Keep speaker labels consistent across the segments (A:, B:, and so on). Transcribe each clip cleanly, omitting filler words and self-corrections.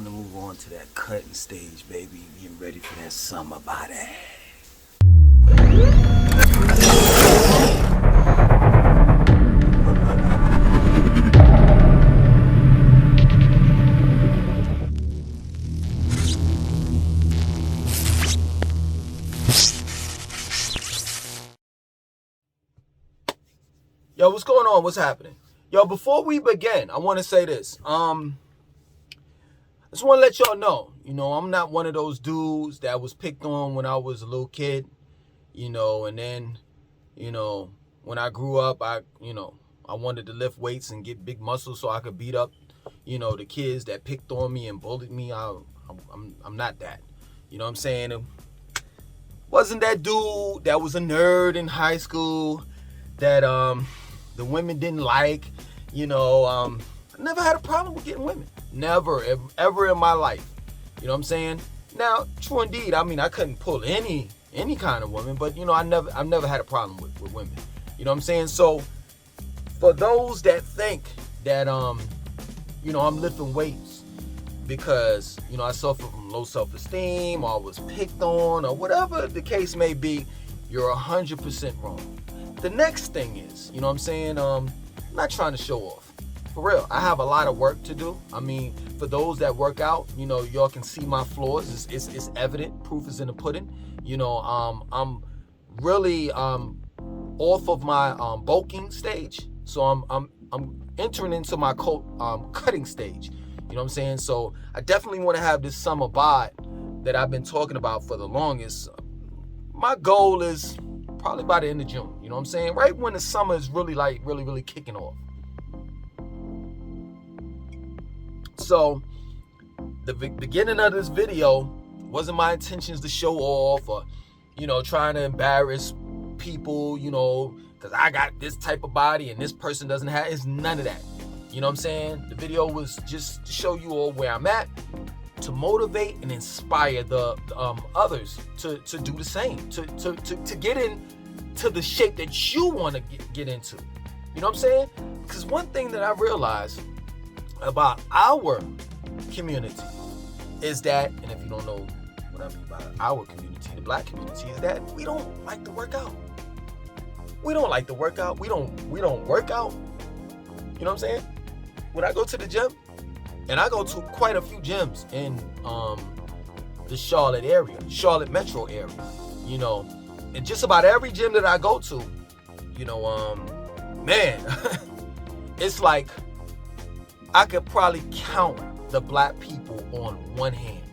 A: time to move on to that cutting stage, baby. Getting ready for that summer body. Yo, what's going on? What's happening? Yo, before we begin, I want to say this. I just want to let y'all know, I'm not one of those dudes that was picked on when I was a little kid, and then, when I grew up, I wanted to lift weights and get big muscles so I could beat up, the kids that picked on me and bullied me. I'm not that. You know what I'm saying? Wasn't that dude that was a nerd in high school that the women didn't like. I never had a problem with getting women. Never, ever in my life. You know what I'm saying? Now, true indeed, I couldn't pull any kind of woman, but I've never had a problem with women. You know what I'm saying? So for those that think that I'm lifting weights because I suffer from low self-esteem or I was picked on or whatever the case may be, you're 100% wrong. The next thing is, I'm not trying to show off. For real, I have a lot of work to do. For those that work out, y'all can see my flaws. It's evident. Proof is in the pudding. I'm really off of my bulking stage. So I'm entering into my cutting stage. You know what I'm saying? So I definitely want to have this summer bod that I've been talking about for the longest. My goal is probably by the end of June. You know what I'm saying? Right when the summer is really kicking off. So the beginning of this video wasn't my intentions to show off or, trying to embarrass people, because I got this type of body and this person doesn't have. It's none of that. You know what I'm saying? The video was just to show you all where I'm at, to motivate and inspire the others to do the same, to get into the shape that you want to get into. You know what I'm saying? Because one thing that I realized about our community is that, and if you don't know what I mean by our community, the black community, is that we don't like to work out. We don't like to work out. We don't work out. You know what I'm saying? When I go to the gym, and I go to quite a few gyms in the Charlotte metro area, and just about every gym that I go to, man, it's like I could probably count the black people on one hand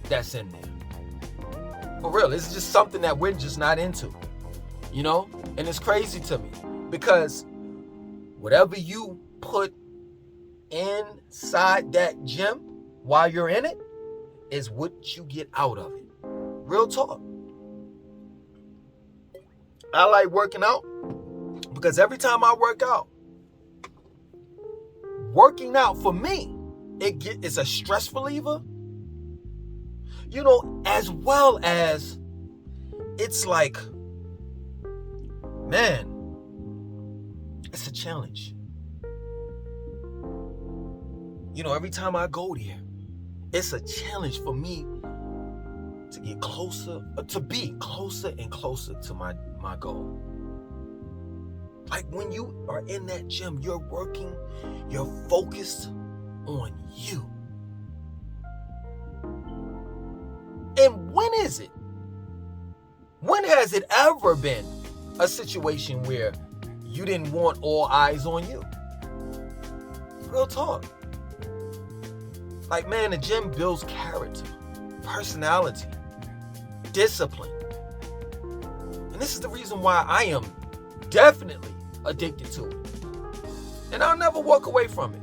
A: that's in there. For real, it's just something that we're just not into, and it's crazy to me because whatever you put inside that gym while you're in it is what you get out of it. Real talk. I like working out because every time I working out for me, it's a stress reliever, as well as it's like, man, it's a challenge. Every time I go there, it's a challenge for me to get closer, to be closer and closer to my goal. Like when you are in that gym, you're working, you're focused on you. And when is it? When has it ever been a situation where you didn't want all eyes on you? Real talk. Like, man, the gym builds character, personality, discipline. And this is the reason why I am definitely addicted to it. And I'll never walk away from it.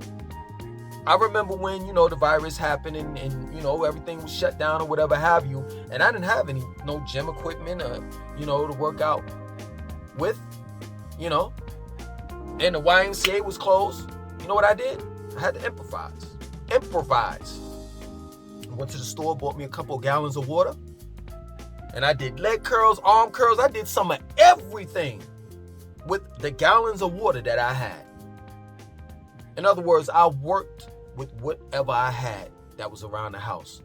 A: I remember when, the virus happened and everything was shut down or whatever have you. And I didn't have no gym equipment or, to work out with, and the YMCA was closed. You know what I did? I had to improvise. I went to the store, bought me a couple of gallons of water, and I did leg curls, arm curls. I did some of everything with the gallons of water that I had. In other words, I worked with whatever I had that was around the house.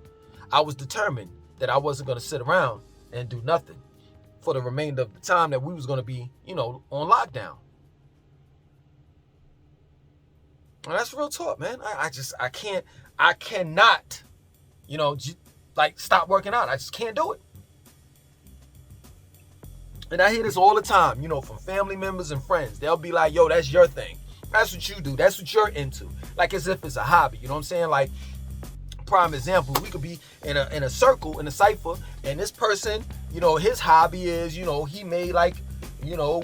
A: I was determined that I wasn't going to sit around and do nothing for the remainder of the time that we was going to be, on lockdown. And that's real talk, man. I cannot, stop working out. I just can't do it. And I hear this all the time, from family members and friends. They'll be like, yo, that's your thing. That's what you do. That's what you're into. Like as if it's a hobby. You know what I'm saying? Like, prime example, we could be in a circle, in a cipher, and this person, his hobby is, he made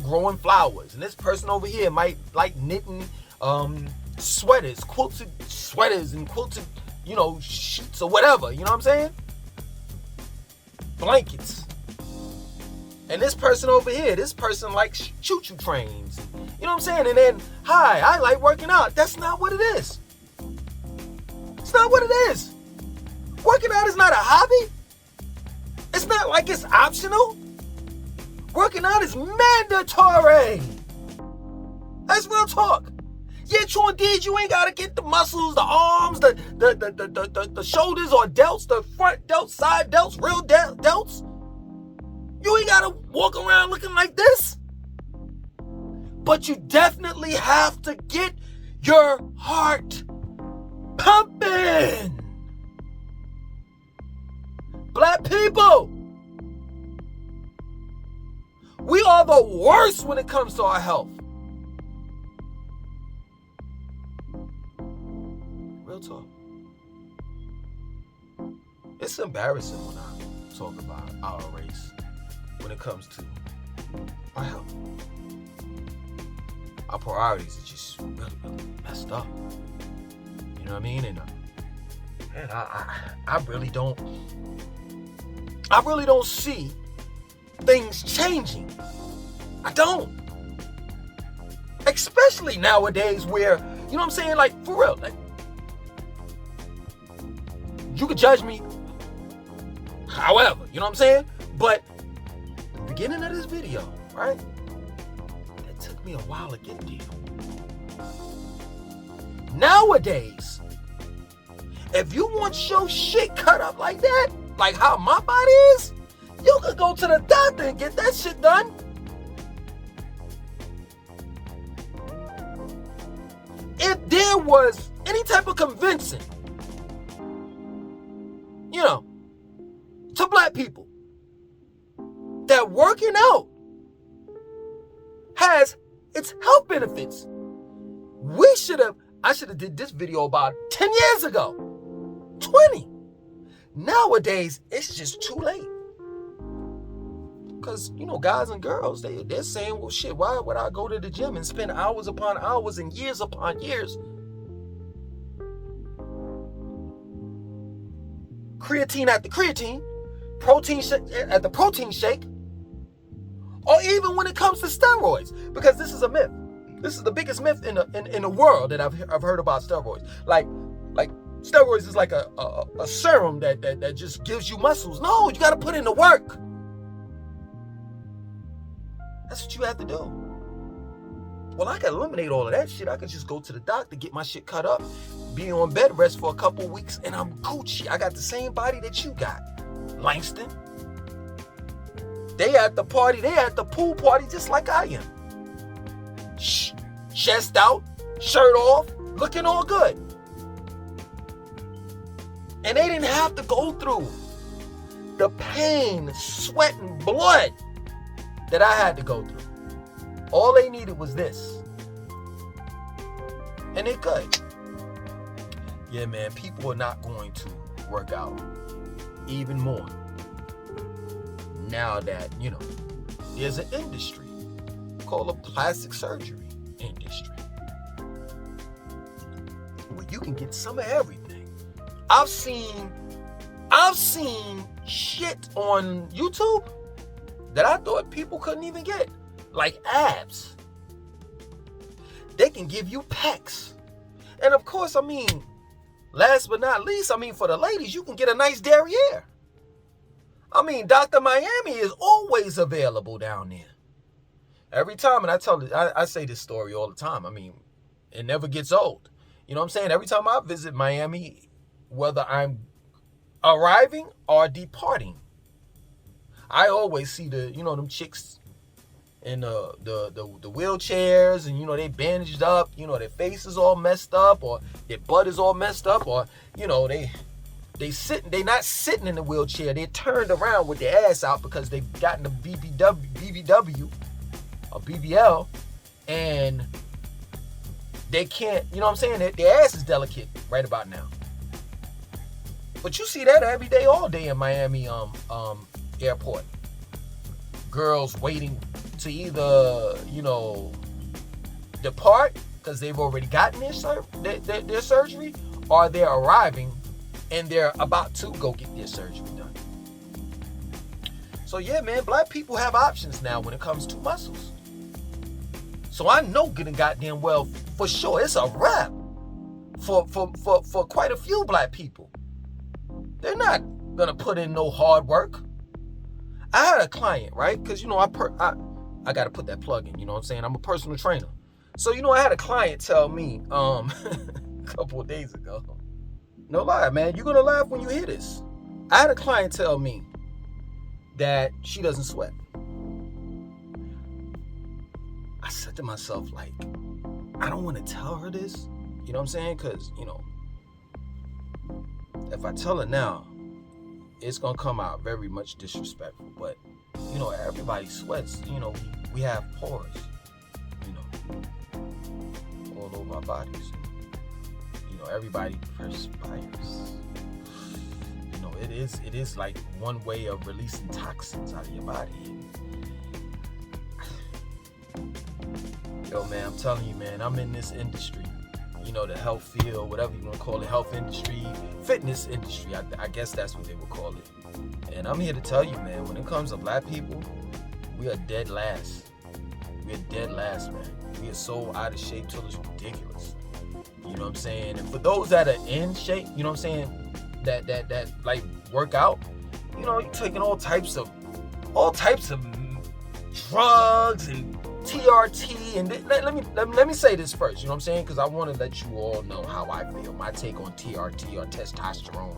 A: growing flowers. And this person over here might like knitting sweaters, quilted sweaters and quilted, sheets or whatever. You know what I'm saying? Blankets. And this person over here, this person likes choo-choo trains. You know what I'm saying? And then, hi, I like working out. That's not what it is. It's not what it is. Working out is not a hobby. It's not like it's optional. Working out is mandatory. That's real talk. Yeah, true indeed, you ain't gotta get the muscles, the arms, the shoulders or delts, the front delts, side delts, real delts. You ain't gotta walk around looking like this. But you definitely have to get your heart pumping. Black people, we are the worst when it comes to our health. Real talk. It's embarrassing when I talk about our race when it comes to our health. Our priorities are just really, really messed up. You know what I mean? And man, I really don't see things changing. I don't. Especially nowadays where, you know what I'm saying? Like, for real. Like, you could judge me however, you know what I'm saying? But the beginning of this video, right? It took me a while to get there. Nowadays, if you want your shit cut up like that, like how my body is, you could go to the doctor and get that shit done. If there was any type of convincing, to black people that working out has its health benefits, I should have did this video about 10 years ago, 20. Nowadays, it's just too late. Because, guys and girls, they're saying, well, shit, why would I go to the gym and spend hours upon hours and years upon years? Creatine after creatine, protein shake at the protein shake, or even when it comes to steroids, because this is a myth. This is the biggest myth in the world that I've heard about steroids. Like steroids is like a serum that just gives you muscles. No, you got to put in the work. That's what you have to do. Well, I can eliminate all of that shit. I could just go to the doctor, get my shit cut up, be on bed rest for a couple weeks, and I'm Gucci. I got the same body that you got, Langston. They at the party, they at the pool party just like I am. Chest out, shirt off, looking all good. And they didn't have to go through the pain, sweat, and blood that I had to go through. All they needed was this. And they could. Yeah, man, people are not going to work out even more now that, there's an industry called a plastic surgery industry where you can get some of everything. I've seen shit on YouTube that I thought people couldn't even get, like abs. They can give you pecs. And of course, last but not least, for the ladies, you can get a nice derriere. Dr. Miami is always available down there. Every time, and I say this story all the time. It never gets old. You know what I'm saying? Every time I visit Miami, whether I'm arriving or departing. I always see them chicks in the wheelchairs, and they bandaged up, their face is all messed up, or their butt is all messed up, or they not sitting in the wheelchair, they're turned around with their ass out because they've gotten a BBW or BBL, and they can't, their ass is delicate right about now. But you see that every day, all day in Miami airport. Girls waiting to either, depart because they've already gotten their surgery, or they're arriving and they're about to go get their surgery done. So yeah, man, black people have options now when it comes to muscles. So I know getting goddamn well for sure, it's a wrap for quite a few black people. They're not gonna put in no hard work. I had a client, right? Because I gotta put that plug in. I'm a personal trainer. So I had a client tell me a couple of days ago. No lie, man. You're gonna laugh when you hear this. I had a client tell me that she doesn't sweat. I said to myself, like, I don't want to tell her this. You know what I'm saying? Because if I tell her now, it's gonna come out very much disrespectful. But everybody sweats. We have pores, all over our bodies. Everybody perspires. It is like one way of releasing toxins out of your body. Yo, man, I'm telling you, man, I'm in this industry. The health field, whatever you want to call it, health industry, fitness industry, I guess that's what they would call it. And I'm here to tell you, man, when it comes to black people, we are dead last. We are dead last, man. We are so out of shape till it's ridiculous. You know what I'm saying? And for those that are in shape, you know what I'm saying, that like work out, you're taking all types of drugs and TRT, and let me say this first, you know what I'm saying? Because I want to let you all know how I feel, my take on TRT or testosterone,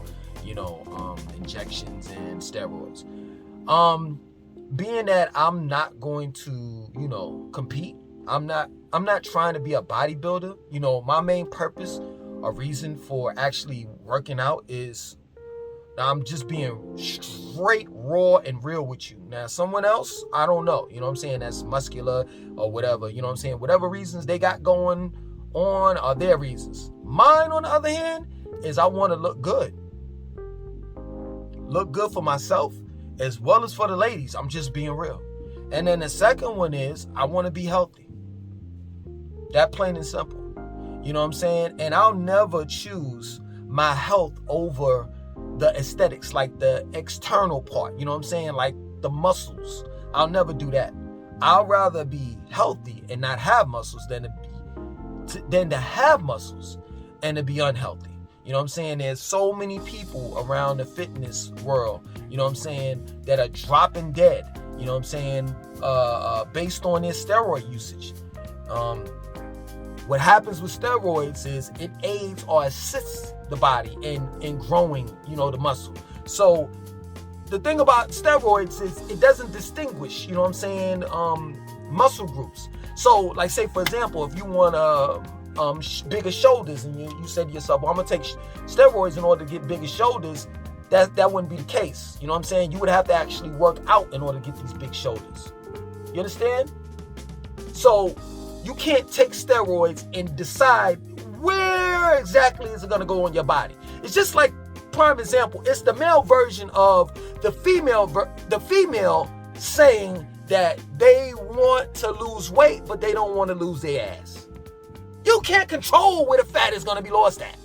A: injections and steroids. Being that I'm not going to, compete, I'm not trying to be a bodybuilder. My main purpose or reason for actually working out is I'm just being straight, raw, and real with you. Now, someone else, I don't know. You know what I'm saying? That's muscular or whatever. You know what I'm saying? Whatever reasons they got going on are their reasons. Mine, on the other hand, is I want to look good. Look good for myself as well as for the ladies. I'm just being real. And then the second one is I want to be healthy. That plain and simple. You know what I'm saying? And I'll never choose my health over the aesthetics, like the external part, you know what I'm saying? Like the muscles. I'll never do that. I'd rather be healthy and not have muscles than to have muscles and to be unhealthy. You know what I'm saying? There's so many people around the fitness world, you know what I'm saying, that are dropping dead, you know what I'm saying, based on their steroid usage. What happens with steroids is it aids or assists the body in growing, the muscle. So the thing about steroids is it doesn't distinguish, you know what I'm saying, muscle groups. So like, say for example, if you want bigger shoulders, and you say to yourself, well, I'm gonna take steroids in order to get bigger shoulders, that wouldn't be the case. You know what I'm saying? You would have to actually work out in order to get these big shoulders. You understand? So you can't take steroids and decide where exactly is it going to go on your body. It's just like, prime example, it's the male version of the female saying that they want to lose weight, but they don't want to lose their ass. You can't control where the fat is going to be lost at.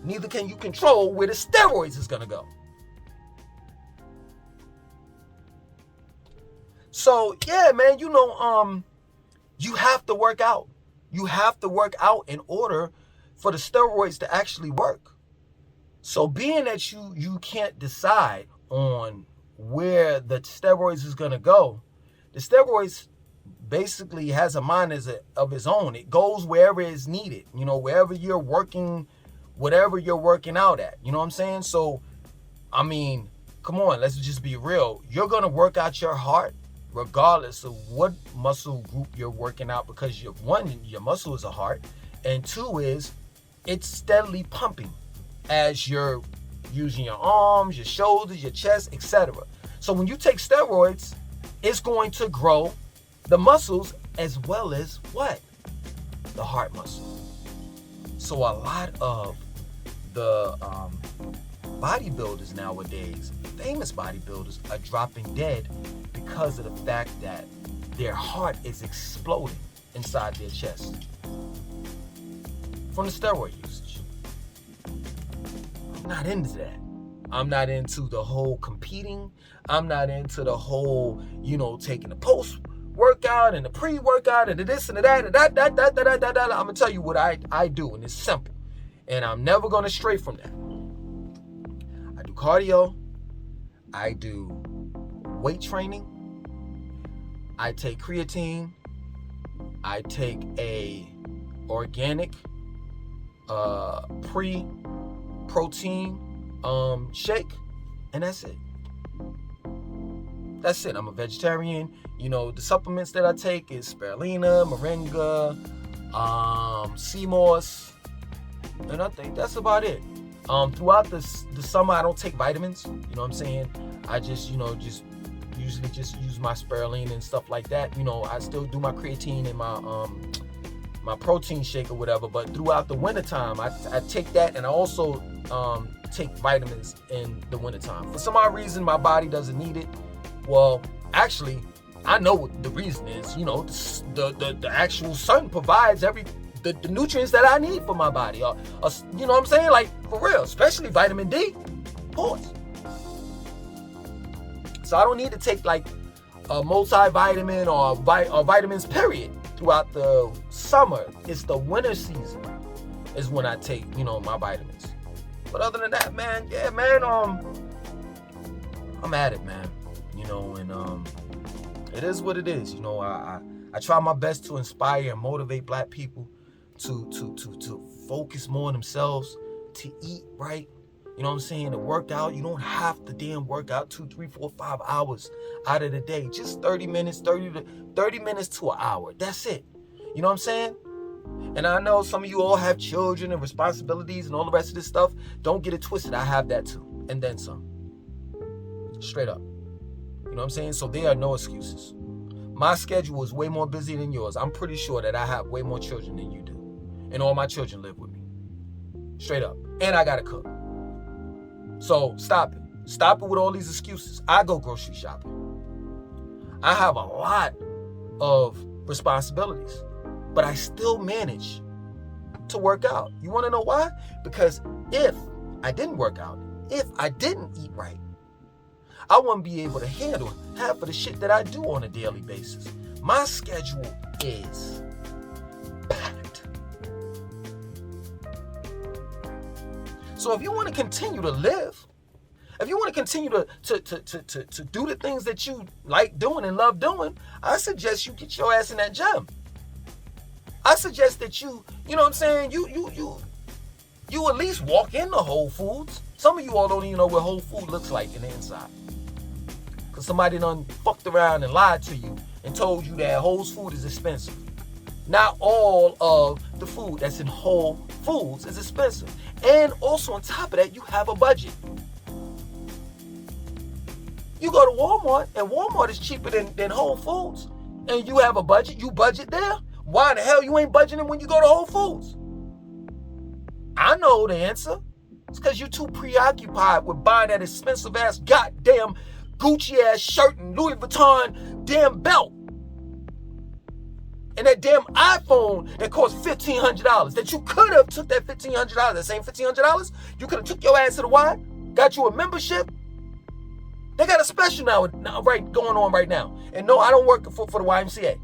A: Neither can you control where the steroids is going to go. So, yeah, man, you have to work out. You have to work out in order for the steroids to actually work. So being that you can't decide on where the steroids is going to go, the steroids basically has a mind of its own. It goes wherever it's needed. Wherever you're working whatever you're working out at. You know what I'm saying? So, I mean, come on, let's just be real. You're going to work out your heart regardless of what muscle group you're working out, because one, your muscle is a heart, and two is it's steadily pumping as you're using your arms, your shoulders, your chest, etc. So when you take steroids, it's going to grow the muscles as well as what? The heart muscle. So a lot of the bodybuilders nowadays, famous bodybuilders, are dropping dead because of the fact that their heart is exploding inside their chest from the steroid usage. I'm not into that. I'm not into the whole competing. I'm not into the whole, taking the post-workout and the pre-workout and the this and the that and that. I'm going to tell you what I do, and it's simple. And I'm never going to stray from that. I do cardio. I do weight training. I take creatine. I take a organic pre-protein shake, and that's it. That's it. I'm a vegetarian. The supplements that I take is spirulina, moringa, sea moss, and I think that's about it. Throughout the summer, I don't take vitamins. You know what I'm saying? I just usually just use my spirulina and stuff like that. I still do my creatine and my protein shake or whatever. But throughout the wintertime, I take that, and I also take vitamins in the wintertime. For some odd reason, my body doesn't need it. Well, actually, I know what the reason is. The actual sun provides the nutrients that I need for my body. You know what I'm saying? Like, for real, especially vitamin D. Pause. So I don't need to take like a multivitamin or vitamins, period, throughout the summer. It's the winter season is when I take, my vitamins. But other than that, man, yeah, man, I'm at it, man. And it is what it is. I try my best to inspire and motivate Black people to focus more on themselves, to eat right. You know what I'm saying? To work out. You don't have to damn work out 2, 3, 4, 5 hours out of the day. Just 30 minutes to an hour. That's it. You know what I'm saying? And I know some of you all have children and responsibilities and all the rest of this stuff. Don't get it twisted. I have that too. And then some. Straight up. You know what I'm saying? So there are no excuses. My schedule is way more busy than yours. I'm pretty sure that I have way more children than you do. And all my children live with me. Straight up. And I gotta cook. So stop it. Stop it with all these excuses. I go grocery shopping. I have a lot of responsibilities, but I still manage to work out. You want to know why? Because if I didn't work out, if I didn't eat right, I wouldn't be able to handle half of the shit that I do on a daily basis. My schedule is packed. So if you want to continue to live, if you want to continue to do the things that you like doing and love doing, I suggest you get your ass in that gym. I suggest that you know what I'm saying, you at least walk into Whole Foods. Some of you all don't even know what Whole Food looks like in the inside. Because somebody done fucked around and lied to you and told you that Whole Food is expensive. Not all of the food that's in Whole Foods is expensive. And also on top of that, you have a budget. You go to Walmart, and Walmart is cheaper than Whole Foods, and you have a budget, you budget there. Why the hell you ain't budgeting when you go to Whole Foods? I know the answer. It's because you're too preoccupied with buying that expensive ass goddamn Gucci ass shirt and Louis Vuitton damn belt. And that damn iPhone that cost $1,500 that you could have took that $1,500, that same $1,500, you could have took your ass to the Y, got you a membership. They got a special now right going on right now. And no, I don't work for the YMCA.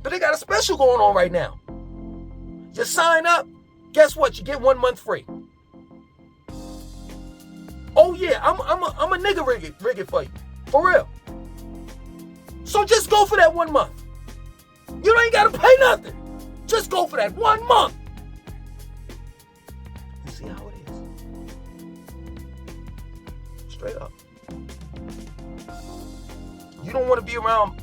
A: But they got a special going on right now. You sign up, guess what? You get 1 month free. Oh yeah, I'm a nigga rig it for you. For real. So just go for that 1 month. You ain't gotta pay nothing. Just go for that 1 month. You see how it is? Straight up. You don't want to be around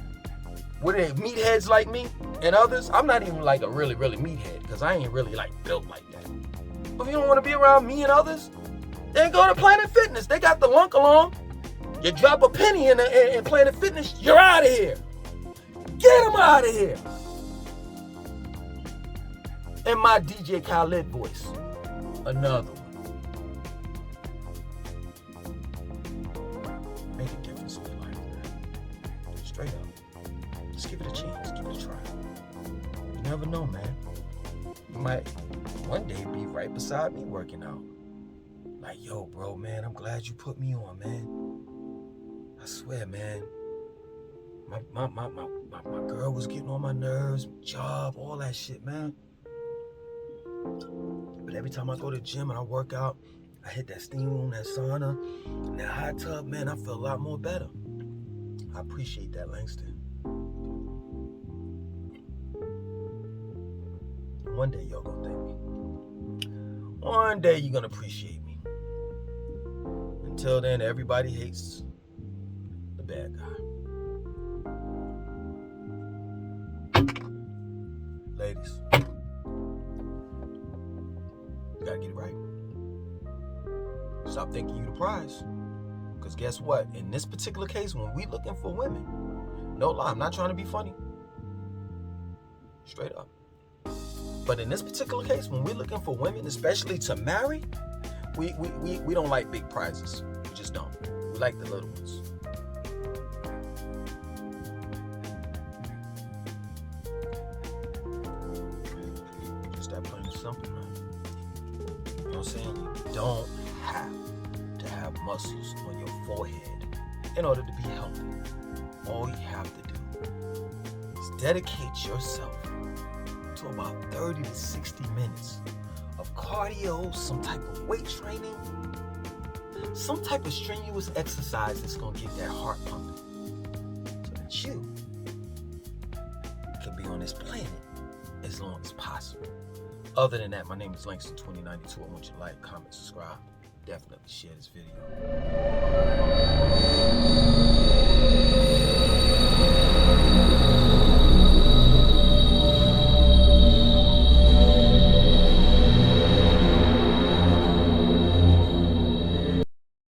A: with meatheads like me and others. I'm not even like a really meathead because I ain't really like built like that. But if you don't want to be around me and others, then go to Planet Fitness. They got the lunk along. You drop a penny in Planet Fitness, you're out of here. Get them out of here. In my DJ Khaled voice, another one. Make a difference in your life, man. Straight up. Just give it a chance. Give it a try. You never know, man. You might one day be right beside me working out. Like, yo, bro, man, I'm glad you put me on, man. I swear, man. My girl was getting on my nerves, job, all that shit, man. But every time I go to the gym and I work out, I hit that steam room, that sauna, and that hot tub, man, I feel a lot more better. I appreciate that, Langston. One day y'all gonna thank me. One day you're gonna appreciate me. Until then, everybody hates the bad guy. Ladies, you gotta get it right. Stop thinking you the prize. Because guess what? In this particular case, when we looking for women, no lie, I'm not trying to be funny. Straight up. But in this particular case, when we're looking for women, especially to marry, we don't like big prizes. We just don't. We like the little ones. Just that plain and simple, man. You know what I'm saying? You don't have to have muscles on your forehead in order to be healthy. All you have to do is dedicate yourself to about 30 to 60 minutes of cardio, some type of weight training, some type of strenuous exercise that's going to get that heart pumping so that you can be on this planet as long as possible. Other than that, my name is Langston 2092. I want you to like, comment, subscribe. Definitely share this video.